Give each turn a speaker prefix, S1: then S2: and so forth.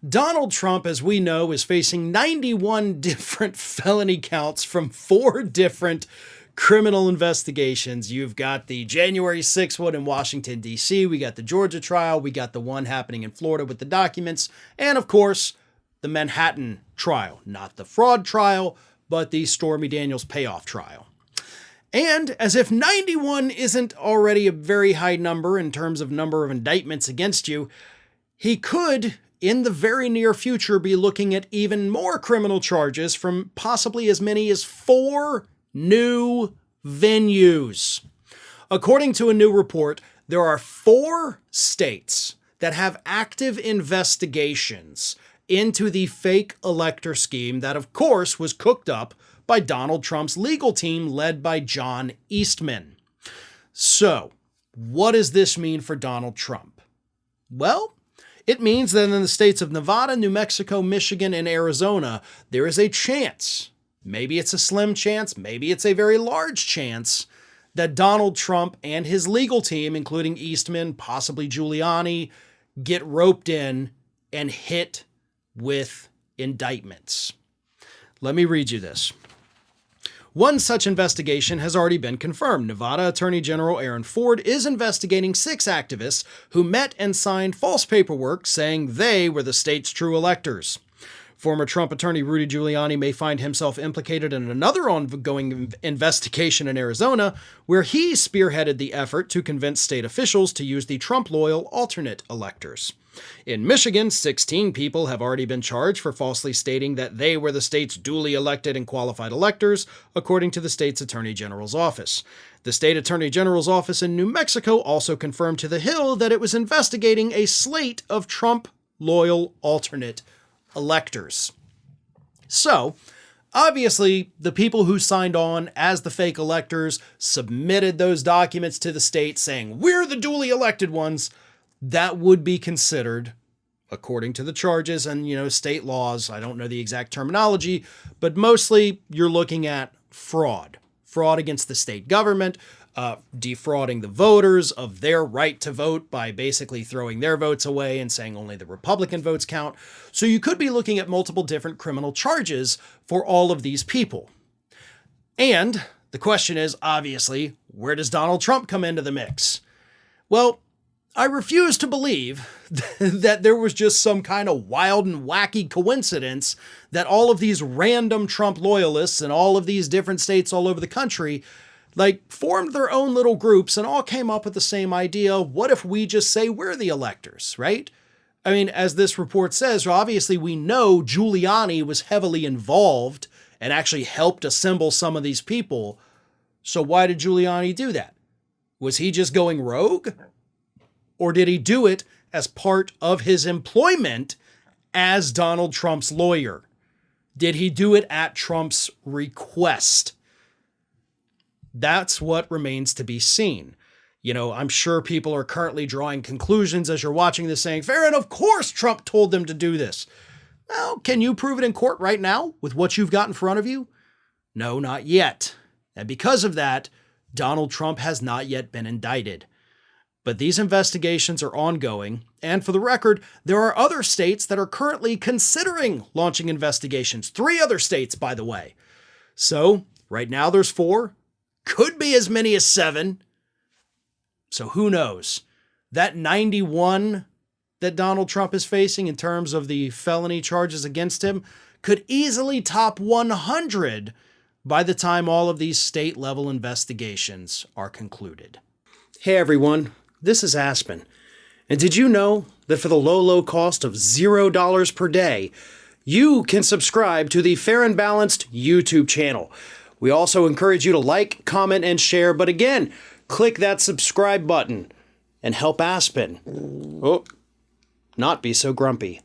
S1: Donald Trump, as we know, is facing 91 different felony counts from 4 different criminal investigations. You've got the January 6th one in Washington, D.C. We got the Georgia trial. We got the one happening in Florida with the documents. And, of course, the Manhattan trial. Not the fraud trial, but the Stormy Daniels payoff trial. And as if 91 isn't already a very high number in terms of number of indictments against you, he could, in the very near future, be looking at even more criminal charges from possibly as many as 4 new venues. According to a new report, there are 4 states that have active investigations into the fake Elector scheme that, of course, was cooked up by Donald Trump's legal team led by John Eastman. So, what does this mean for Donald Trump? Well, it means that in the states of Nevada, New Mexico, Michigan, and Arizona, there is a chance, maybe it's a slim chance, maybe it's a very large chance, that Donald Trump and his legal team, including Eastman, possibly Giuliani, get roped in and hit with indictments. Let me read you this. One such investigation has already been confirmed. Nevada Attorney General Aaron Ford is investigating 6 activists who met and signed false paperwork saying they were the state's true electors. Former Trump attorney Rudy Giuliani may find himself implicated in another ongoing investigation in Arizona, where he spearheaded the effort to convince state officials to use the Trump-loyal alternate electors. In Michigan, 16 people have already been charged for falsely stating that they were the state's duly elected and qualified electors, according to the state's Attorney General's office. The state Attorney General's office in New Mexico also confirmed to The Hill that it was investigating a slate of Trump-loyal alternate electors. So, obviously, the people who signed on as the fake electors submitted those documents to the state saying, we're the duly elected ones. That would be considered, according to the charges and, state laws, I don't know the exact terminology, but mostly you're looking at fraud. Fraud against the state government, defrauding the voters of their right to vote by basically throwing their votes away and saying only the Republican votes count. So you could be looking at multiple different criminal charges for all of these people. And the question is, obviously, where does Donald Trump come into the mix? Well, I refuse to believe that there was just some kind of wild and wacky coincidence that all of these random Trump loyalists in all of these different states all over the country formed their own little groups and all came up with the same idea. What if we just say we're the electors, right? I mean, as this report says, obviously we know Giuliani was heavily involved and actually helped assemble some of these people. So why did Giuliani do that? Was he just going rogue? Or did he do it as part of his employment as Donald Trump's lawyer? Did he do it at Trump's request? That's what remains to be seen. I'm sure people are currently drawing conclusions as you're watching this saying, Farron, of course Trump told them to do this. Well, can you prove it in court right now with what you've got in front of you? No, not yet. And because of that, Donald Trump has not yet been indicted. But these investigations are ongoing, and for the record, there are other states that are currently considering launching investigations. 3 other states, by the way. So, right now there's 4. Could be as many as 7. So who knows? That 91 that Donald Trump is facing in terms of the felony charges against him could easily top 100 by the time all of these state-level investigations are concluded. Hey everyone. This is Aspen. And did you know that for the low cost of $0 per day, you can subscribe to the Fair and Balanced YouTube channel? We also encourage you to like, comment, and share. But again, click that subscribe button and help Aspen not be so grumpy.